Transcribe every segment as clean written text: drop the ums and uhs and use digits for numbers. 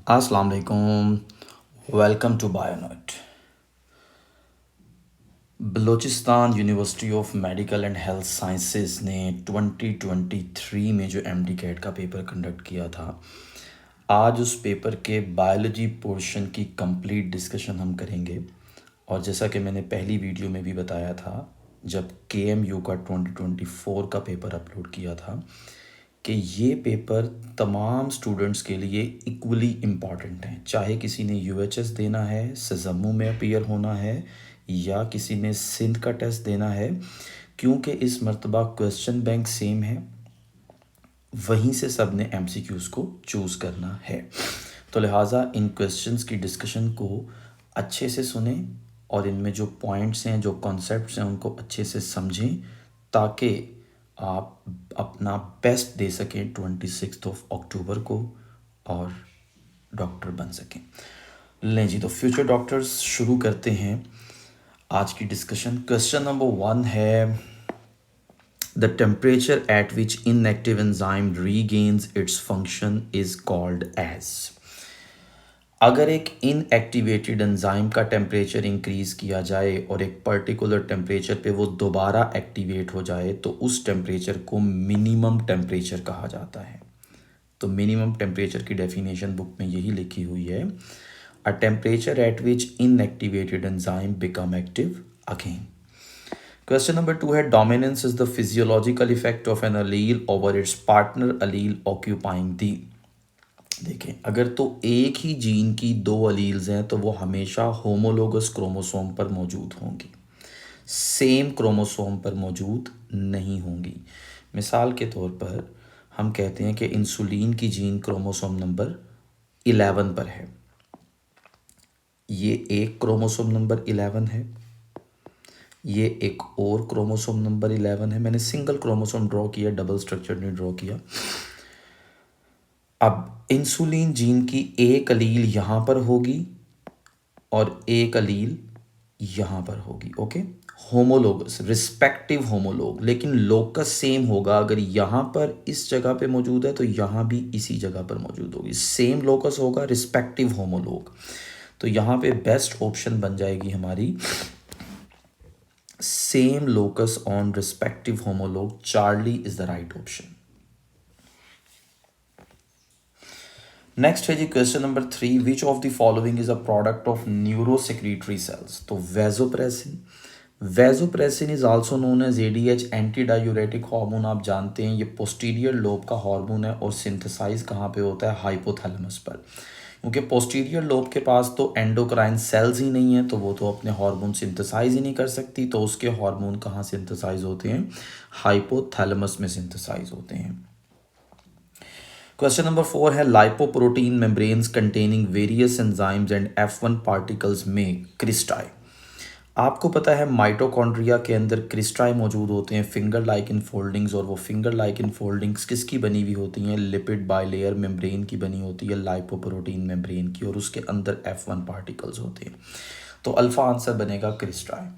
अस्सलाम वालेकुम। Welcome to Bionet. Balochistan university of medical and health sciences ने 2023 में जो एमडी कैट का पेपर कंडक्ट किया था, आज उस पेपर के बायोलॉजी पोर्शन की कंप्लीट डिस्कशन हम करेंगे। और जैसा कि मैंने पहली वीडियो में भी बताया था, जब केएमयू का 2024 का पेपर अपलोड किया था, कि ये पेपर तमाम स्टूडेंट्स के लिए इक्वली इम्पॉर्टेंट हैं। चाहे किसी ने यूएचएस देना है, सजम्मू में अपीयर होना है, या किसी ने सिंध का टेस्ट देना है, क्योंकि इस मर्तबा क्वेश्चन बैंक सेम है, वहीं से सब ने एमसीक्यूज़ को चूज़ करना है। तो लिहाजा इन क्वेश्चंस की डिस्कशन को अच्छे से सुने और इनमें जो पॉइंट्स हैं, जो कॉन्सेप्ट्स हैं, उनको अच्छे से समझें, ताकि आप अपना बेस्ट दे सकें 26 अक्टूबर को और डॉक्टर बन सकें। लें जी, तो फ्यूचर डॉक्टर्स शुरू करते हैं आज की डिस्कशन। क्वेश्चन नंबर 1 है, the temperature at which inactive enzyme regains its function is called as. अगर एक इनएक्टिवेटेड एंजाइम का टेम्परेचर इंक्रीज़ किया जाए और एक पर्टिकुलर टेम्परेचर पे वो दोबारा एक्टिवेट हो जाए, तो उस टेम्परेचर को मिनिमम टेम्परेचर कहा जाता है। तो मिनिमम टेम्परेचर की डेफिनेशन बुक में यही लिखी हुई है, a temperature at which inactivated enzyme become active again. Question number 2 है, dominance is the physiological effect of an allele over its partner allele occupying the. देखें, अगर तो एक ही जीन की दो अलील्स हैं तो वो हमेशा होमोलोगस क्रोमोसोम पर मौजूद होंगी, सेम क्रोमोसोम पर मौजूद नहीं होंगी। मिसाल के तौर पर हम कहते हैं कि इंसुलिन की जीन क्रोमोसोम नंबर 11 पर है, ये एक क्रोमोसोम नंबर 11 है, ये एक और क्रोमोसोम नंबर 11 है। मैंने सिंगल क्रोमोसोम ड्रॉ किया, डबल स्ट्रक्चर नहीं ड्रॉ किया। अब इंसुलिन जीन की एक अलील यहाँ पर होगी और एक अलील यहाँ पर होगी, ओके। होमोलोगस, रिस्पेक्टिव होमोलोग, लेकिन लोकस सेम होगा। अगर यहाँ पर इस जगह पे मौजूद है तो यहाँ भी इसी जगह पर मौजूद होगी, सेम लोकस होगा, रिस्पेक्टिव होमोलोग। तो यहाँ पे बेस्ट ऑप्शन बन जाएगी हमारी same locus on respective homologue. Charlie is the right option. Next है जी question number 3, which of the following is a product of neurosecretory cells. तो vasopressin, vasopressin is also known as ADH, anti diuretic hormone. आप जानते हैं ये posterior lobe का hormone है और सिंथेसाइज कहाँ पे होता है, हाइपोथैलेमस पर। क्योंकि पोस्टीरियर लोब के पास तो एंडोक्राइन सेल्स ही नहीं है, तो वो तो अपने हार्मोन सिंथेसाइज ही नहीं कर सकती, तो उसके हार्मोन कहाँ सिंथेसाइज होते हैं, हाइपोथैलेमस में सिंथेसाइज होते हैं। क्वेश्चन नंबर 4 है, lipoprotein membranes containing various enzymes and F1 particles में क्रिस्टाई। आपको पता है माइटोकॉन्ड्रिया के अंदर क्रिस्टाई मौजूद होते हैं, फिंगर लाइक इन फोल्डिंग्स, और वो फिंगर लाइक इन फोल्डिंग्स किसकी बनी हुई होती हैं, लिपिड बाइलेयर मेम्ब्रेन की बनी होती है, लाइपोप्रोटीन मेम्ब्रेन की, और उसके अंदर F1 पार्टिकल्स होते हैं। तो अल्फा आंसर बनेगा क्रिस्टाई।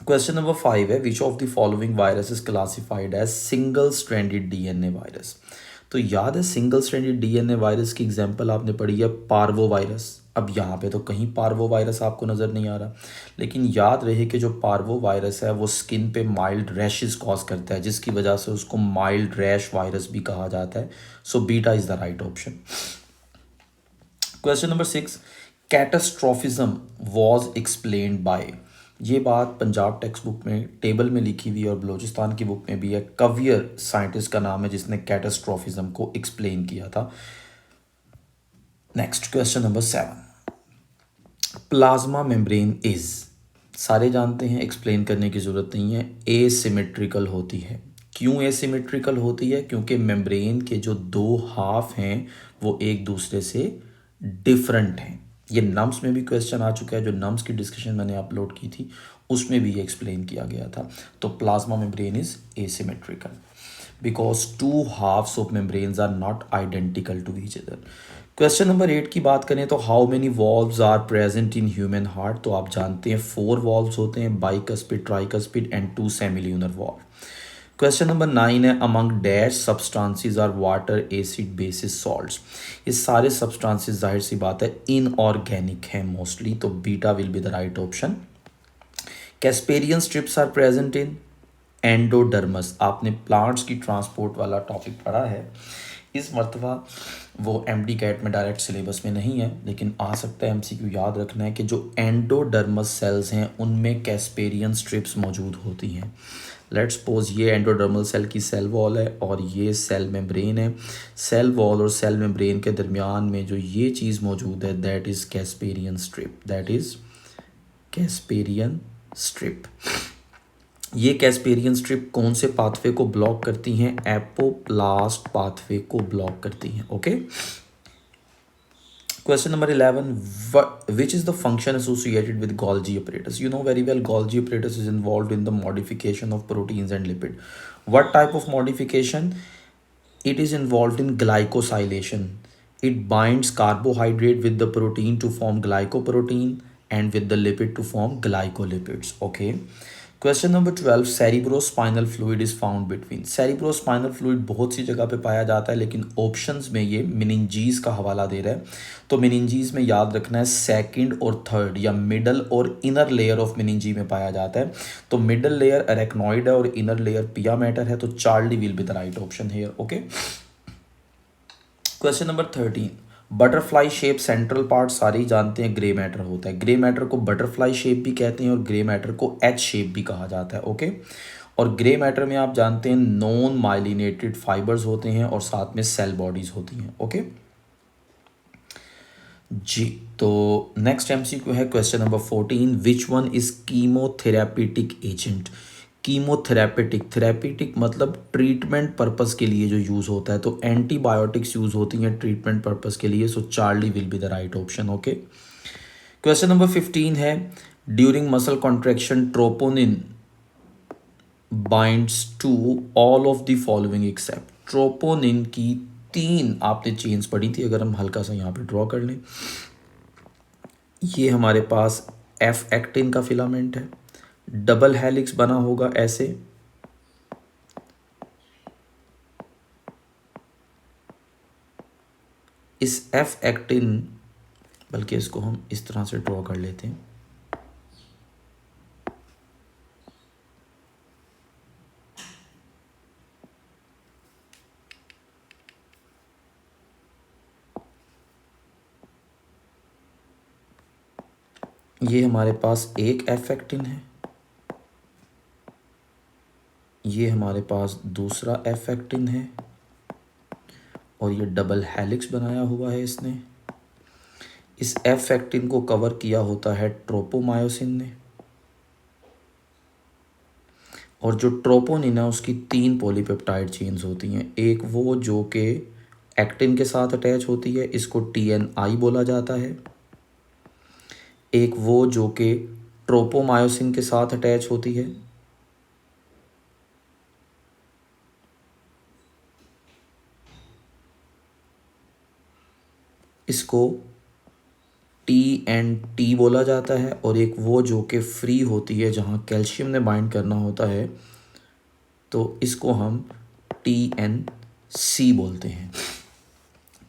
क्वेश्चन नंबर 5 है, which of the following virus is classified as single stranded DNA virus. तो याद है सिंगल स्ट्रैंडेड डीएनए वायरस की एग्जांपल आपने पढ़ी है पार्वो वायरस। अब यहाँ पे तो कहीं पार्वो वायरस आपको नज़र नहीं आ रहा, लेकिन याद रहे कि जो पार्वो वायरस है वो स्किन पे माइल्ड रैशेस कॉज करता है, जिसकी वजह से उसको माइल्ड रैश वायरस भी कहा जाता है। So beta is the right option. Question number 6, catastrophism was explained by. ये बात पंजाब टेक्स्ट बुक में टेबल में लिखी हुई है और बलूचिस्तान की बुक में भी है। कवियर साइंटिस्ट का नाम है जिसने कैटास्ट्रोफिज्म को एक्सप्लेन किया था। Next question number 7, plasma membrane is, सारे जानते हैं, एक्सप्लेन करने की ज़रूरत नहीं है, एसिमेट्रिकल होती है। क्यों एसिमेट्रिकल होती है, क्योंकि मेम्ब्रेन के जो दो हाफ हैं वो एक दूसरे से डिफरेंट हैं। ये नम्स में भी क्वेश्चन आ चुका है, जो नम्स की डिस्कशन मैंने अपलोड की थी उसमें भी ये एक्सप्लेन किया गया था। तो plasma membrane is asymmetrical because two halves of membranes are not identical to each other. Question number 8 की बात करें तो how many valves are present in human heart. तो आप जानते हैं 4 वॉल्व्स होते हैं, bicuspid, tricuspid and 2 semilunar valve. Question number 9 है, among dash substances are water acid bases salts. ये सारे सब्सटेंसेस जाहिर सी बात है इनऑर्गेनिक है मोस्टली, तो beta will be the right option. Casparian strips are present in endodermis. आपने प्लांट्स की ट्रांसपोर्ट वाला टॉपिक पढ़ा है, इस मरतबा वो एमडी कैट में डायरेक्ट सिलेबस में नहीं है, लेकिन आ सकता है एमसीक्यू याद रखना है कि जो एंडोडर्मस सेल्स हैं उनमें कैस्पेरियन स्ट्रिप्स मौजूद होती हैं। लेट्स सपोज ये एंडोडर्मल सेल की सेल वॉल है और ये सेल मेम्ब्रेन है। सेल वॉल और सेल मेम्ब्रेन के दरमियान में जो ये चीज़ मौजूद है that is Casparian strip, that is Casparian strip. ये कैस्पेरियन स्ट्रिप कौन से पाथवे को ब्लॉक करती हैं? एपोप्लास्ट पाथवे को ब्लॉक करती हैं। Okay, question number 11, which is the function associated with Golgi apparatus? You know very well Golgi apparatus is involved in the modification of proteins and lipid. What type of modification? It is involved in glycosylation. It binds carbohydrate with the protein to form glycoprotein and with the lipid to form glycolipids. Okay. Question number 12, cerebrospinal fluid is found between. Cerebrospinal fluid बहुत सी जगह पे पाया जाता है, लेकिन options में ये मिनिंजीज का हवाला दे रहा है। तो मिनिंजीज में याद रखना है सेकंड और थर्ड या मिडल और इनर लेयर ऑफ मिनिंजी में पाया जाता है। तो मिडल लेयर एरेक्नॉइड है और इनर लेयर पिया मैटर है, तो Charlie will be the right option here. Okay, question number 13, butterfly shape central part सारे ही जानते हैं ग्रे मैटर होता है। ग्रे मैटर को बटरफ्लाई शेप भी कहते हैं और ग्रे मैटर को एच शेप भी कहा जाता है। ओके, और ग्रे मैटर में आप जानते हैं नॉन माइलिनेटेड फाइबर्स होते हैं और साथ में सेल बॉडीज होती हैं। ओके जी, तो नेक्स्ट एमसीक्यू है question number 14, which one is कीमोथेरापेटिक agent? कीमोथेरापेटिक, therapeutic मतलब ट्रीटमेंट पर्पस के लिए जो यूज़ होता है, तो एंटीबायोटिक्स यूज़ होती हैं ट्रीटमेंट पर्पस के लिए, so Charlie will be the right option. Okay, question number 15 है, during muscle contraction troponin binds to all of the following except. Troponin की 3 आपने चेन्स पढ़ी थी, अगर हम हल्का सा यहाँ पे ड्रॉ कर लें, ये हमारे पास एफ एक्टिन का फिलामेंट है, डबल हेलिक्स बना होगा ऐसे, इस एफ एक्टिन, बल्कि इसको हम इस तरह से ड्रॉ कर लेते हैं, ये हमारे पास एक एफ एक्टिन है, ये हमारे पास दूसरा एफ एक्टिन है और ये डबल हेलिक्स बनाया हुआ है इसने। इस एफ एक्टिन को कवर किया होता है ट्रोपोमायोसिन ने, और जो ट्रोपोनिन है उसकी 3 पॉलीपेप्टाइड चेन्स होती हैं। एक वो जो कि एक्टिन के साथ अटैच होती है, इसको TNI बोला जाता है। एक वो जो कि ट्रोपोमायोसिन के साथ अटैच होती है, इसको TNT बोला जाता है। और एक वो जो कि फ्री होती है, जहाँ कैल्शियम ने बाइंड करना होता है, तो इसको हम TNC बोलते हैं।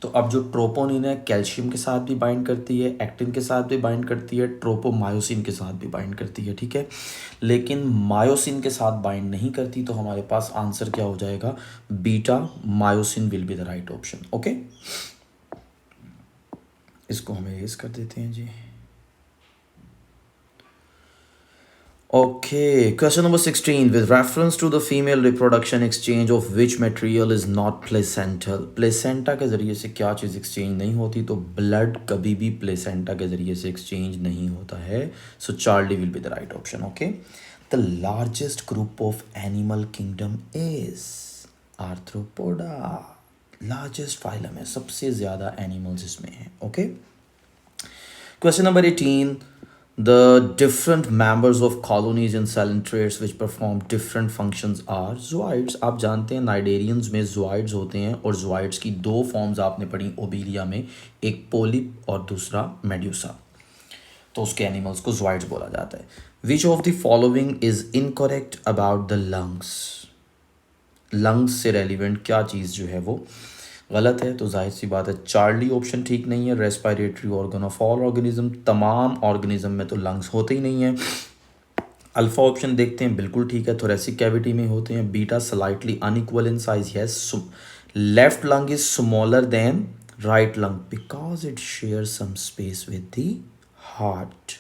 तो अब जो ट्रोपोनिन है कैल्शियम के साथ भी बाइंड करती है, एक्टिन के साथ भी बाइंड करती है, ट्रोपोमायोसिन के साथ भी बाइंड करती है, ठीक है, लेकिन मायोसिन के साथ बाइंड नहीं करती। तो हमारे पास आंसर क्या हो जाएगा? Beta myosin will be the right option. Okay, इसको हम इरेज कर देते हैं जी। Okay, question number 16, with reference to the female reproduction, exchange of which material is not placental? Placenta के ज़रिए से क्या चीज़ एक्सचेंज नहीं होती? तो ब्लड कभी भी प्लेसेंटा के ज़रिए से एक्सचेंज नहीं होता है। So Charlie will be the right option. Okay, the largest group of animal kingdom is arthropoda. Largest phylum है, सबसे ज़्यादा एनिमल्स इसमें हैं। Okay, question number 18, the different members of colonies in Coelentrates which perform different functions are zooids। आप जानते हैं cnidarians में zooids होते हैं, और zooids की 2 फॉर्म्स आपने पढ़ी ओबीलिया में, एक पोलिप और दूसरा मेड्यूसा। तो उसके एनिमल्स को zooids बोला जाता है। Which of the following is incorrect about the lungs? Lungs से रेलिवेंट क्या चीज़ जो है वो गलत है, तो जाहिर सी बात है चार्ली ऑप्शन ठीक नहीं है। Respiratory organ of all organism, तमाम ऑर्गेनिज्म में तो लंग्स होते ही नहीं है। अल्फा ऑप्शन देखते हैं, बिल्कुल ठीक है, थोरेसिक कैविटी में होते हैं। Beta slightly unequal in size, yes. Left lung is smaller than right lung because it share some space with the heart.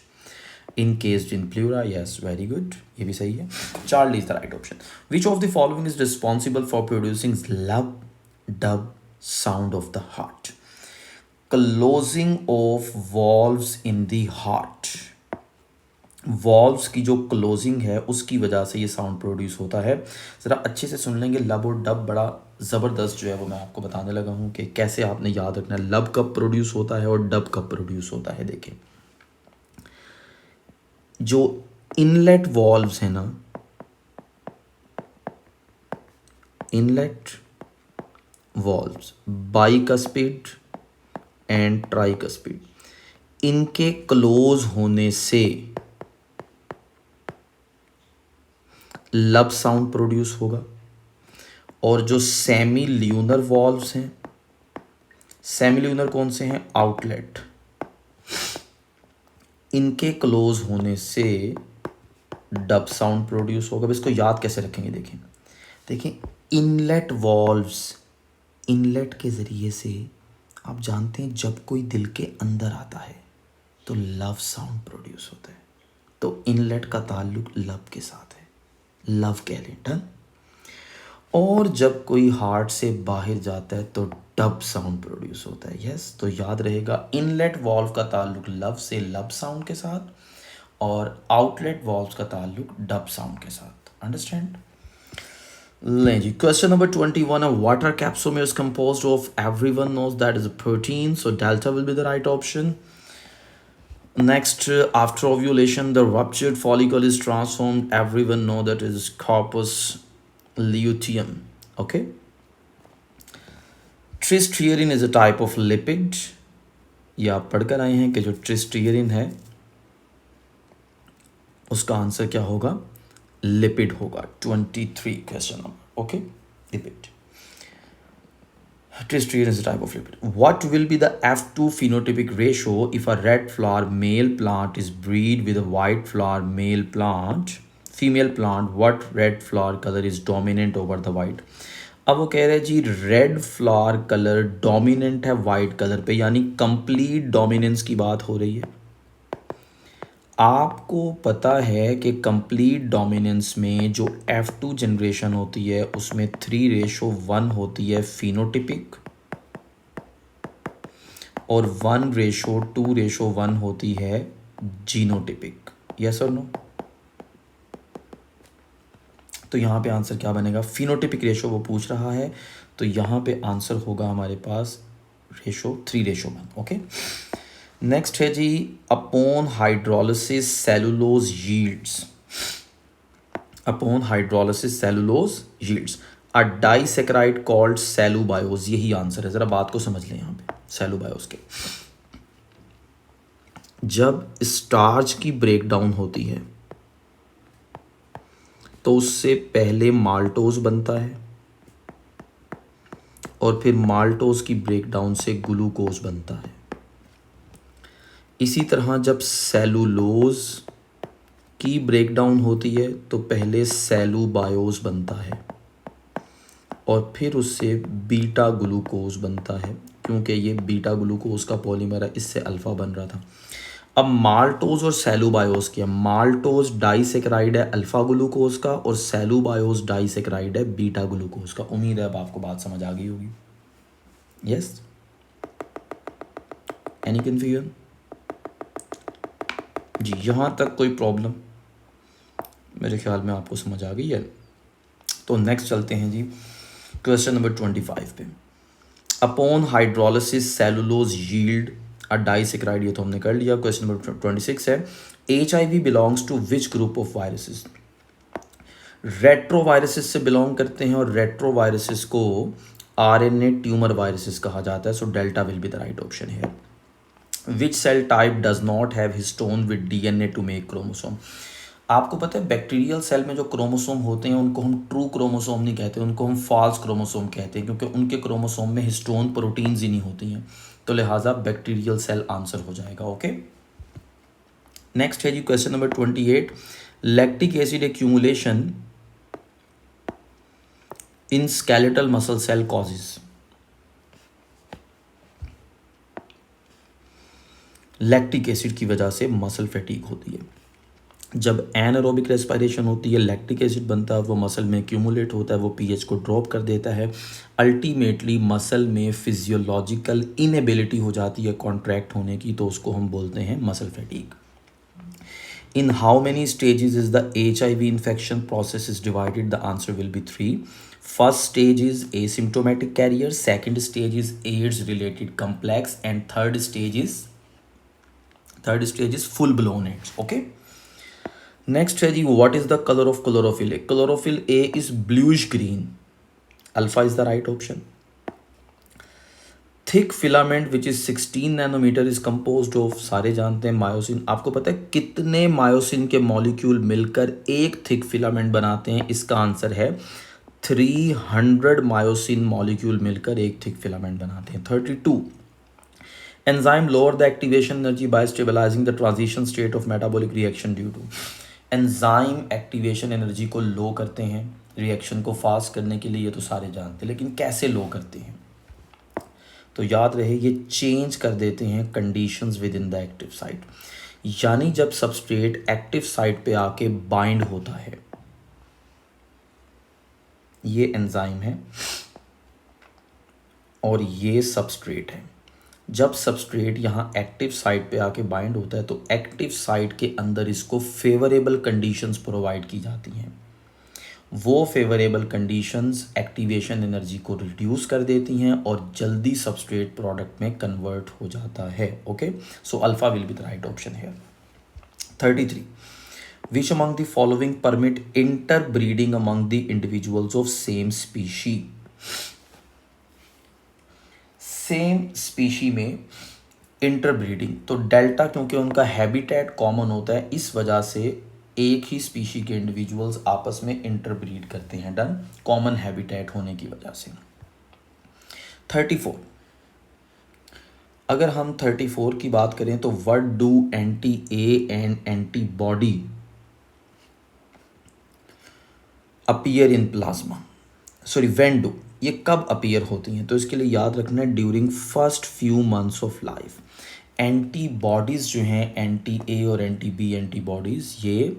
Encased in pleura, yes, very good, ये भी सही है। Charlie is the right option. Which of the following is responsible for producing lub dub sound of the heart? Closing of valves in the heart. Valves की जो closing है उसकी वजह से ये साउंड प्रोड्यूस होता है। ज़रा अच्छे से सुन लेंगे, लब और डब बड़ा ज़बरदस्त जो है वो मैं आपको बताने लगा हूँ कि कैसे आपने याद रखना है लब कब प्रोड्यूस होता है और डब कब प्रोड्यूस होता है। देखें, जो इनलेट वॉल्व्स है ना, inlet valves bicuspid and tricuspid, इनके क्लोज होने से लब साउंड प्रोड्यूस होगा। और जो सेमी ल्यूनर वॉल्व्स हैं, सेमी ल्यूनर कौन से हैं, आउटलेट, इनके क्लोज होने से डब साउंड प्रोड्यूस होगा। इसको याद कैसे रखेंगे, देखें देखें, इनलेट वॉल्व्स, इनलेट के ज़रिए से आप जानते हैं जब कोई दिल के अंदर आता है तो लव साउंड प्रोड्यूस होता है। तो इनलेट का ताल्लुक लब के साथ है, लव कह लें, डन। और जब कोई हार्ट से बाहर जाता है तो डब साउंड प्रोड्यूस होता है, यस। तो याद रहेगा इनलेट वॉल्व का ताल्लुक लव से, लब साउंड के साथ, और आउटलेट वॉल्व का ताल्लुक डब साउंड के साथ। अंडरस्टैंड? लें जी, question number 21, a water capsule is composed of, everyone knows that is a protein, so delta will be the right option. Next, after ovulation the ruptured follicle is transformed, everyone know that is corpus luteum. Okay, tristearin is a type of lipid. ये आप पढ़कर आए हैं कि जो ट्रिस्ट्रियरिन है उसका answer क्या होगा, लिपिड होगा। 23 question number, okay, lipid. Tristrium is a type of lipid. What will be the F2 phenotypic ratio if a red flower male plant is bred with a white flower male plant, female plant? What red flower color is dominant over the white? अब वो कह रहे हैं जी red flower colour dominant है white colour पे, यानी complete dominance की बात हो रही है। आपको पता है कि कंप्लीट डोमिनेंस में जो F2 जनरेशन होती है उसमें 3:1 होती है फिनोटिपिक और 1:2:1 होती है जीनोटिपिक, यस और नो? तो यहाँ पे आंसर क्या बनेगा, फिनोटिपिक रेशो वो पूछ रहा है, तो यहाँ पे आंसर होगा हमारे पास रेशो 3:1, ओके। नेक्स्ट है जी, upon hydrolysis cellulose yields, upon hydrolysis cellulose yields a disaccharide called cellobiose, यही आंसर है। ज़रा बात को समझ लें यहाँ पे, सेलुबायोज के जब स्टार्च की ब्रेकडाउन होती है तो उससे पहले माल्टोज बनता है और फिर माल्टोज की ब्रेकडाउन से ग्लूकोज बनता है। इसी तरह जब सेलुलोज की ब्रेकडाउन होती है तो पहले सेलुबायोज बनता है और फिर उससे बीटा ग्लूकोज बनता है, क्योंकि ये बीटा ग्लूकोज का पॉलीमर है, इससे अल्फ़ा बन रहा था। अब माल्टोज और सेलुबायोज क्या, माल्टोज डाइसेकेराइड है अल्फ़ा ग्लूकोज का और सेलुबायोज डाइसेकेराइड है बीटा ग्लूकोज का। उम्मीद है अब आपको बात समझ आ गई होगी, यस। एनी कन्फ्यूजन जी? यहाँ तक कोई प्रॉब्लम? मेरे ख्याल में आपको समझ आ गई है। तो नेक्स्ट चलते हैं जी क्वेश्चन नंबर 25 पे। अपॉन हाइड्रोलिसिस सेलुलोज यील्ड अ डाइसेकेराइड, ये तो हमने कर लिया। क्वेश्चन नंबर 26 है, HIV belongs to which group of viruses? Retroviruses से बिलोंग करते हैं और रेट्रोवायरसेस को RNA ट्यूमर वायरसेस कहा जाता है, so delta will be the right option है। Which cell type does not have histone with DNA to make chromosome? आपको पता है बैक्टीरियल सेल में जो क्रोमोसोम होते हैं उनको हम ट्रू क्रोमोसोम नहीं कहते, उनको हम फॉल्स क्रोमोसोम कहते हैं, क्योंकि उनके क्रोमोसोम में हिस्टोन प्रोटीन्स ही नहीं होती हैं। तो लिहाजा बैक्टीरियल सेल आंसर हो जाएगा। ओके, नेक्स्ट है जी question number 28, lactic acid accumulation in skeletal muscle cell causes. Lactic acid की वजह से मसल फैटीग होती है। जब एनारोबिक रेस्पिरेशन होती है, लैक्टिक एसिड बनता है, वो मसल में एक्यूमुलेट होता है, वो पीएच को ड्रॉप कर देता है। अल्टीमेटली मसल में फिजियोलॉजिकल इनएबिलिटी हो जाती है कॉन्ट्रैक्ट होने की, तो उसको हम बोलते हैं muscle fatigue. In how many stages is the HIV infection process is divided? The answer will be 3. First stage is asymptomatic carrier, second stage is AIDS related complex, and third stage is full blown AIDS. Okay, next है जी, what is the color of chlorophyll A? Chlorophyll A is bluish green. Alpha is the right option. Thick filament which is 16 nanometre is composed of, सारे जानते हैं, myosin. आपको पता है कितने myosin के molecule मिलकर एक थिक फिलामेंट बनाते हैं? इसका आंसर है 300 मायोसिन मॉलिक्यूल मिलकर एक थिक फिलामेंट बनाते हैं। 32, enzyme lower the activation energy by stabilising the transition state of metabolic reaction due to. Enzyme activation energy को लो करते हैं रिएक्शन को फास्ट करने के लिए, ये तो सारे जानते हैं, लेकिन कैसे लो करते हैं? तो याद रहे ये चेंज कर देते हैं conditions with in the active site, यानी जब सबस्ट्रेट एक्टिव साइट पे आके बाइंड होता है, ये एंजाइम है और ये सबस्ट्रेट है। जब सबस्ट्रेट यहाँ एक्टिव साइट पे आके बाइंड होता है तो एक्टिव साइट के अंदर इसको फेवरेबल कंडीशंस प्रोवाइड की जाती हैं। वो फेवरेबल कंडीशंस एक्टिवेशन एनर्जी को रिड्यूस कर देती हैं और जल्दी सबस्ट्रेट प्रोडक्ट में कन्वर्ट हो जाता है। Okay, so alpha will be the right option है। 33, which among the following permit inter breeding among the individuals of same species? Same species में इंटरब्रीडिंग, तो डेल्टा क्योंकि उनका हैबिटेट कॉमन होता है, इस वजह से एक ही स्पीशी के इंडिविजुअल्स आपस में इंटरब्रीड करते हैं। डन, कॉमन हैबिटेट होने की वजह से। 34, अगर हम 34 की बात करें तो what do anti A and antibody appear in plasma, sorry when do, ये कब अपीयर होती हैं? तो इसके लिए याद रखना है during first few months of life. Antibodies जो हैं, एंटी ए और एंटी बी एंटीबॉडीज, ये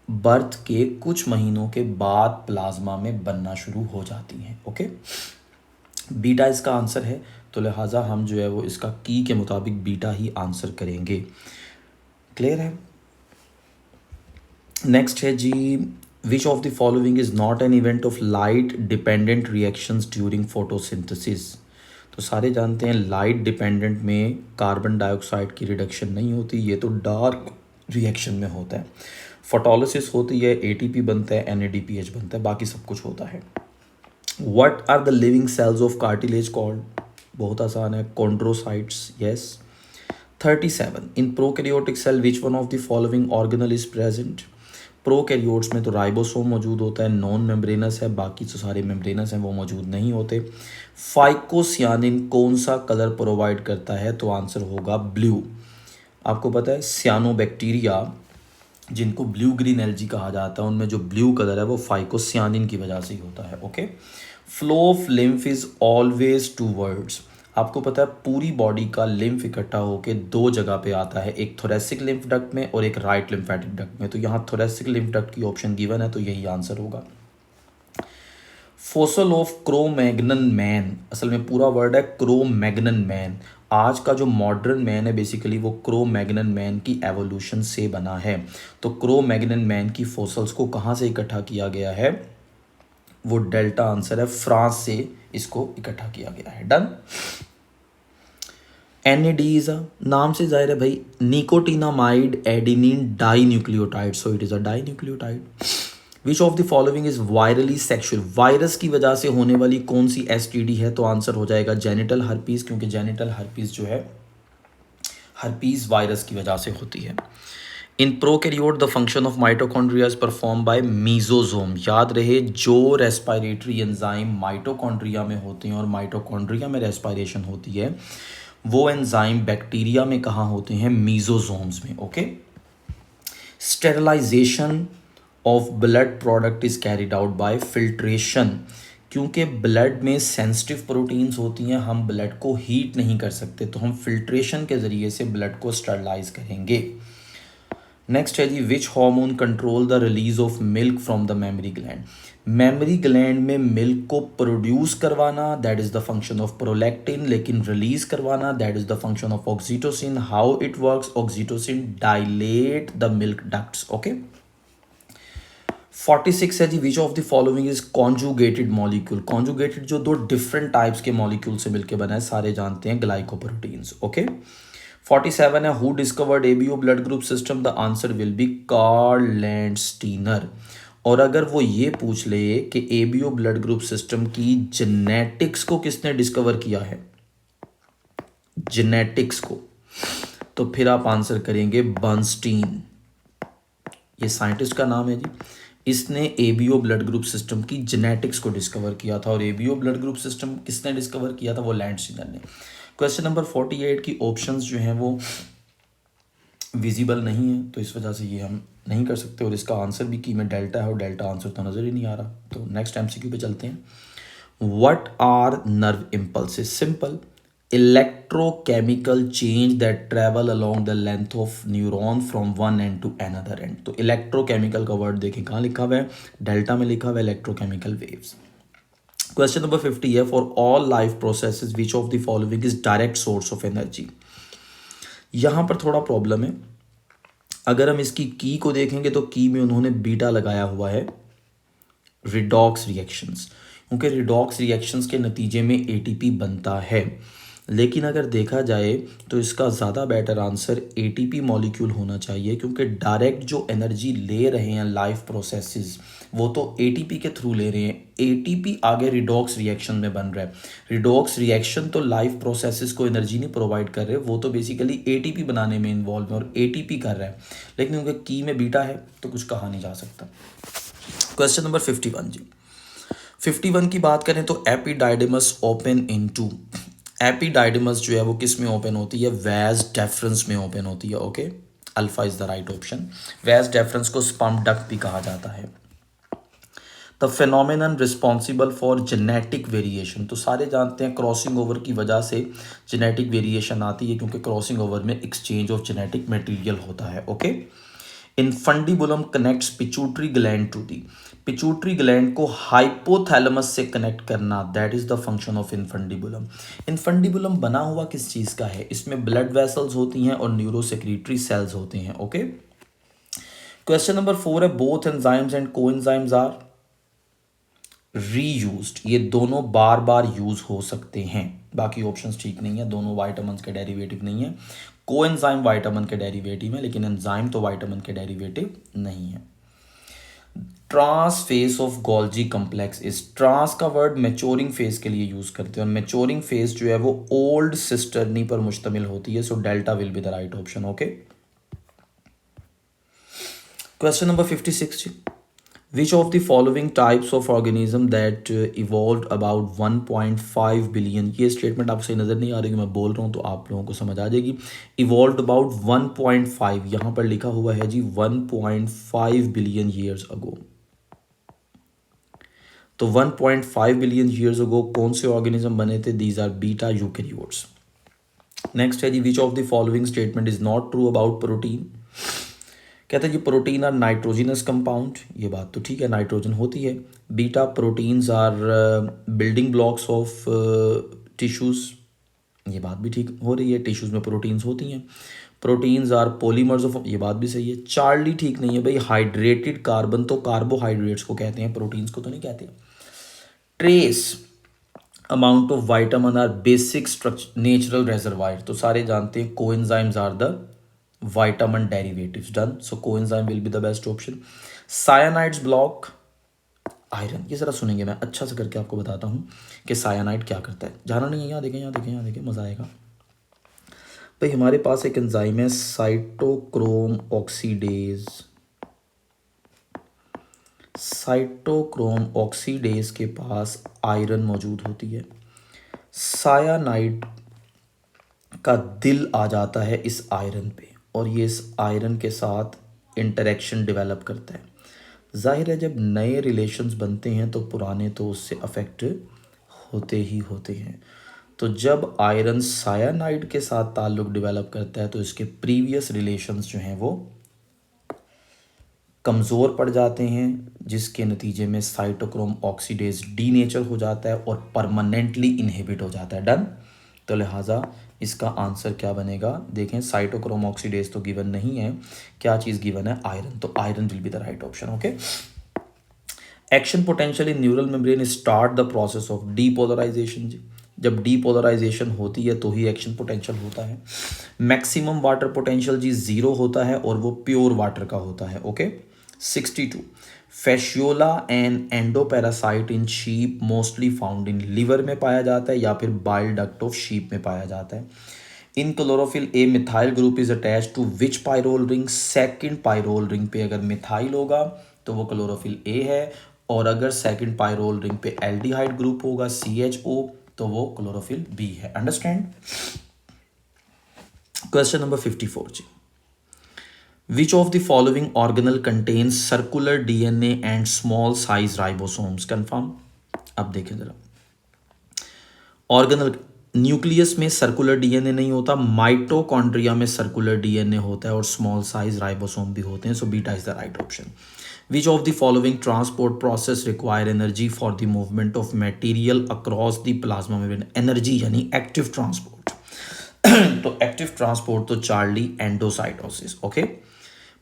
बर्थ के कुछ महीनों के बाद प्लाज्मा में बनना शुरू हो जाती हैं। ओके, बीटा इसका आंसर है, तो लिहाजा हम जो है वो इसका की के मुताबिक बीटा ही आंसर करेंगे। क्लियर है? नेक्स्ट है जी, which of the following is not an event of light dependent reactions during photosynthesis? तो सारे जानते हैं लाइट डिपेंडेंट में कार्बन डाइऑक्साइड की रिडक्शन नहीं होती, ये तो डार्क रिएक्शन में होता है। फोटोलिसिस होती है, एटीपी बनता है, NADPH बनता है, बाकी सब कुछ होता है। What are the living cells of cartilage called? बहुत आसान है, chondrocytes. Yes. 37, in prokaryotic cell which one of the following organelle is present? Prokaryotes में तो राइबोसोम मौजूद होता है, नॉन मेम्ब्रेनस है, बाकी तो सारे मेम्ब्रेनस हैं, वो मौजूद नहीं होते। फाइकोसियानिन कौन सा कलर प्रोवाइड करता है? तो आंसर होगा ब्लू। आपको पता है सियानोबैक्टीरिया, जिनको ब्लू ग्रीन एल्गी कहा जाता है, उनमें जो ब्लू कलर है वो फाइकोसियानिन की वजह से ही होता है। Okay, flow of lymph is always towards. आपको पता है पूरी बॉडी का लिम्फ इकट्ठा होकर दो जगह पे आता है, एक थोरेसिक लिम्फ डक्ट में और एक राइट लिम्फेटिक डक्ट में। तो यहाँ थोरेसिक लिम्फ डक्ट की ऑप्शन गिवन है, तो यही आंसर होगा। फॉसल ऑफ क्रो-मैग्नन मैन, असल में पूरा वर्ड है क्रो-मैग्नन मैन। आज का जो मॉडर्न मैन है बेसिकली वो क्रो-मैग्नन मैन की एवोल्यूशन से बना है। तो क्रो-मैग्नन मैन की फॉसल्स को कहाँ से इकट्ठा किया गया है? वो डेल्टा आंसर है, फ्रांस से इसको इकट्ठा किया गया है। डन। NAD नाम से जाहिर है भाई, nicotinamide adenine dinucleotide, so it is a dinucleotide. Which of the following is virally sexual? Virus की वजह से होने वाली कौन सी STD है? तो आंसर हो जाएगा जेनिटल हर्पीज, क्योंकि जेनिटल हर्पीज जो है हर्पीज वायरस की वजह से होती है। In prokaryote the function of mitochondria is perform by mesosome. याद रहे, जो रेस्पिरेटरी एंजाइम माइटोकॉन्ड्रिया में होते हैं और माइटोकॉन्ड्रिया में रेस्पिरेशन होती है, वो एंजाइम बैक्टीरिया में कहाँ होते हैं? मीजोजोम्स में। Okay. Sterilisation of blood product is carried out by filtration. क्योंकि ब्लड में सेंसिटिव प्रोटीन्स होती हैं, हम ब्लड को हीट नहीं कर सकते, तो हम फिल्ट्रेशन के ज़रिए से ब्लड को स्टेरिलाइज करेंगे। नेक्स्ट है जी, which hormone control the release of milk from the mammary gland. Mammary gland में मिल्क को प्रोड्यूस करवाना, that is the function of prolactin, लेकिन रिलीज करवाना, that is the function of oxytocin. How it works? Oxytocin dilate the milk ducts. Okay. 46 है जी, which of the following is conjugated molecule. Conjugated जो दो different types के molecule से मिलकर बना है, सारे जानते हैं, ग्लाइकोप्रोटीन्स। ओके। 47 है, who discovered ABO blood group system. The answer will be Karl Landsteiner. और अगर वो ये पूछ ले कि एबीओ ब्लड ग्रुप सिस्टम की जेनेटिक्स को किसने डिस्कवर किया है, जेनेटिक्स को, तो फिर आप आंसर करेंगे बर्नस्टीन। ये साइंटिस्ट का नाम है जी। इसने एबीओ ब्लड ग्रुप सिस्टम की जेनेटिक्स को डिस्कवर किया था। और एबीओ ब्लड ग्रुप सिस्टम किसने डिस्कवर किया था? वो लैंडस्टीनर ने। क्वेश्चन नंबर 48 की ऑप्शंस जो हैं वो विजिबल नहीं है, तो इस वजह से ये हम नहीं कर सकते। और इसका आंसर भी की में डेल्टा है, और डेल्टा आंसर तो नज़र ही नहीं आ रहा। तो नेक्स्ट एमसीक्यू पे चलते हैं। What are nerve impulses? Simple, electrochemical change that travel along the length of neuron from one end to another end. तो इलेक्ट्रोकेमिकल का वर्ड देखें कहाँ लिखा हुआ है, डेल्टा में लिखा हुआ है, इलेक्ट्रोकेमिकल वेव्स। क्वेश्चन नंबर 50 है, for all life processes which of the following is direct source of energy. यहां पर थोड़ा प्रॉब्लम है। अगर हम इसकी की को देखेंगे तो की में उन्होंने बीटा लगाया हुआ है, रिडॉक्स रिएक्शंस, क्योंकि रिडॉक्स रिएक्शंस के नतीजे में एटीपी बनता है। लेकिन अगर देखा जाए तो इसका ज़्यादा बेटर आंसर एटीपी मॉलिक्यूल होना चाहिए, क्योंकि डायरेक्ट जो एनर्जी ले रहे हैं लाइफ प्रोसेसेस वो तो एटीपी के थ्रू ले रहे हैं। एटीपी आगे रिडॉक्स रिएक्शन में बन रहा है। रिडॉक्स रिएक्शन तो लाइफ प्रोसेसेस को एनर्जी नहीं प्रोवाइड कर रहे, वो तो बेसिकली एटीपी बनाने में इन्वॉल्व है और एटीपी कर रहा है। लेकिन उनके की में बीटा है तो कुछ कहा नहीं जा सकता। क्वेश्चन नंबर 51 जी, 51 की बात करें तो एपिडाइडिमस ओपन इनटू। एपिडाइडिमस जो है वो किस में ओपन होती है? वैज डेफरेंस में ओपन होती है। Okay, alpha is the right option. Vas deferens को स्पर्म डक्ट भी कहा जाता है। The phenomenon responsible for genetic variation. तो सारे जानते हैं क्रॉसिंग ओवर की वजह से जेनेटिक वेरिएशन आती है, क्योंकि क्रॉसिंग ओवर में एक्सचेंज ऑफ जेनेटिक मटेरियल होता है। Okay. Infundibulum connects pituitary gland to the. Pituitary gland को हाइपोथैलेमस से कनेक्ट करना, that is the function of infundibulum. Infundibulum बना हुआ किस चीज का है? इसमें ब्लड वेसल्स होती हैं और न्यूरोसेक्रेटरी सेल्स होते हैं। ओके। क्वेश्चन नंबर 4 है, both enzymes and coenzymes are reused. ये दोनों बार बार यूज हो सकते हैं। बाकी ऑप्शंस ठीक नहीं है, दोनों वाइटामिन्स के डेरिवेटिव नहीं है। कोएंजाइम वाइटामिन के डेरिवेटिव है, लेकिन एंजाइम तो वाइटामिन के डेरिवेटिव नहीं है। Trans phase of Golgi complex is. Trans का वर्ड मैच्योरिंग फेज के लिए यूज करते हैं, और मैच्योरिंग फेज जो है वो ओल्ड सिस्टर्नी पर मुश्तमिल होती है। So delta will be the right option. Okay. Question number 56, which of the following types of organism that evolved about 1.5 billion। ये स्टेटमेंट आपको सही नज़र नहीं आ रही, मैं बोल रहा हूँ तो आप लोगों को समझ आ जाएगी। evolved about 1.5, यहाँ पर लिखा हुआ है जी 1.5 बिलियन ईयर्स अगो। तो 1.5 बिलियन ईयर्स अगो कौन से ऑर्गेनिज्म बने थे? These are beta eukaryotes. Next है जी, which of the following statement is not true about protein. कहते हैं जी प्रोटीन आर नाइट्रोजिनस कंपाउंड। ये बात तो ठीक है, नाइट्रोजन होती है। Beta proteins are building blocks of tissues. ये बात भी ठीक हो रही है, टिश्यूज़ में प्रोटीन्स होती हैं। प्रोटीन्स आर पॉलीमर्स ऑफ, ये बात भी सही है। चार्ली ठीक नहीं है भाई, हाइड्रेटेड कार्बन तो कार्बोहाइड्रेट्स को कहते हैं, प्रोटीन्स को तो नहीं कहते। Trace amount of vitamin are basic structure natural reservoir. तो सारे जानते हैं coenzymes are the vitamin derivatives done, so coenzyme will be the best option. Cyanides block iron। ये जरा सुनेंगे, मैं अच्छा से करके आपको बताता हूँ कि साइनाइड क्या करता है। जाना नहीं है, यहाँ देखें, यहाँ देखें, यहाँ देखें, मजा आएगा। भाई हमारे पास एक एंजाइम है साइटोक्रोम ऑक्सीडेज। साइटोक्रोम ऑक्सीडेज के पास आयरन मौजूद होती है। सायानाइड का दिल आ जाता है इस आयरन पे और ये इस आयरन के साथ इंटरेक्शन डेवलप करता है। जाहिर है जब नए रिलेशंस बनते हैं तो पुराने तो उससे अफेक्ट होते ही होते हैं। तो जब आयरन सायानाइड के साथ ताल्लुक डेवलप करता है तो इसके प्रीवियस रिलेशंस जो हैं वो कमज़ोर पड़ जाते हैं, जिसके नतीजे में साइटोक्रोम ऑक्सीडेज डीनेचर हो जाता है और परमानेंटली इनहिबिट हो जाता है। डन। तो लिहाजा इसका आंसर क्या बनेगा, देखें साइटोक्रोम ऑक्सीडेज तो गिवन नहीं है, क्या चीज़ गिवन है, आयरन। तो iron will be the right option. Okay. Action potential in neural membrane start the process of depolarization. जब डीपोलराइजेशन होती है तो ही एक्शन पोटेंशियल होता है। मैक्सिमम वाटर पोटेंशियल जी जीरो होता है और वो प्योर वाटर का होता है। Okay. 62 fasciola and endoparasite in sheep mostly found in liver में पाया जाता है या फिर बाइल डक्ट ऑफ शीप में पाया जाता है। In chlorophyll A methyl group is attach to which pyrrole ring. Second pyrrole ring पे अगर मिथाइल होगा तो वो क्लोरोफिल ए है, और अगर सेकंड पायरोल रिंग पे एल्डिहाइड ग्रुप होगा CHO तो वो क्लोरोफिल बी है। अंडरस्टैंड। क्वेश्चन नंबर 54 जी। Which of the following organelle contains circular DNA and small size ribosomes? Confirm। अब देखें जरा, ऑर्गेनल न्यूक्लियस में सर्कुलर डीएनए नहीं होता, माइटोकॉन्ड्रिया में सर्कुलर डीएनए होता है और स्मॉल साइज राइबोसोम भी होते हैं। So beta is the right option. Which of the following transport process require energy for the movement of material across the plasma membrane. Energy यानी एक्टिव ट्रांसपोर्ट। तो active transport तो Charlie endocytosis. Okay.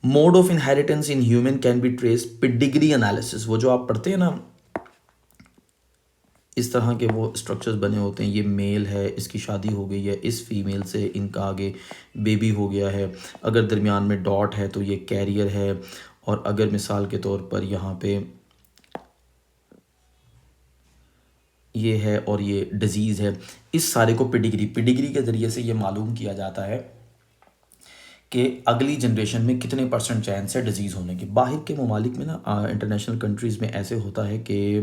Mode of inheritance in human can be trace. Pedigree analysis, वो जो आप पढ़ते हैं ना, इस तरह के वो स्ट्रक्चर्स बने होते हैं, ये मेल है, इसकी शादी हो गई है, इस फीमेल से इनका आगे बेबी हो गया है, अगर दरमियान में डॉट है तो ये कैरियर है, और अगर मिसाल के तौर पर यहाँ पे ये है और ये डिजीज़ है, इस सारे को पिडिग्री के ज़रिए से ये मालूम किया जाता है कि अगली जनरेशन में कितने % चांस है डिजीज़ होने की। बाहर के ममालिक में ना, इंटरनेशनल कंट्रीज़ में ऐसे होता है कि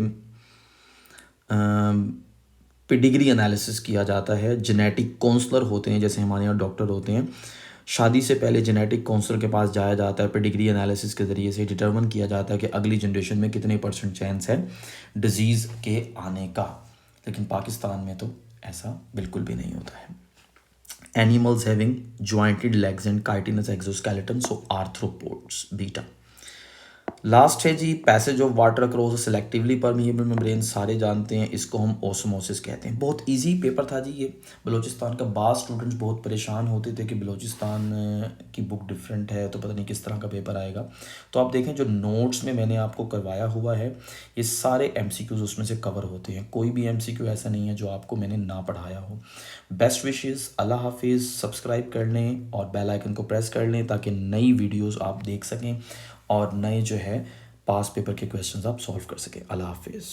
पेडिग्री एनालिसिस किया जाता है। जेनेटिक काउंसलर होते हैं, जैसे हमारे यहाँ डॉक्टर होते हैं, शादी से पहले जेनेटिक काउंसलर के पास जाया जाता है, पेडिग्री एनालिसिस के ज़रिए से डिटरमिन किया जाता है कि अगली जनरेशन में कितने % चांस है डिजीज़ के आने का। लेकिन पाकिस्तान में तो ऐसा बिल्कुल भी नहीं होता है। Animals having jointed legs and chitinous exoskeleton, so arthropods, beta. Last है जी, passage of water across selectively permeable membrane, सारे जानते हैं, इसको हम ओस्मोसिस कहते हैं। बहुत इजी पेपर था जी ये, बलूचिस्तान का। बाद स्टूडेंट्स बहुत परेशान होते थे कि बलूचिस्तान की बुक डिफरेंट है तो पता नहीं किस तरह का पेपर आएगा। तो आप देखें जो नोट्स में मैंने आपको करवाया हुआ है, ये सारे MCQs उसमें से कवर होते हैं। कोई भी MCQ ऐसा नहीं है जो आपको मैंने ना पढ़ाया हो। बेस्ट विशेज़, अल्लाह हाफिज़। सब्सक्राइब कर लें और बेल आइकन को प्रेस कर लें ताकि नई वीडियोज़ आप देख सकें और नए जो है पास पेपर के क्वेश्चंस आप सॉल्व कर सकें। अल्लाह हाफिज़।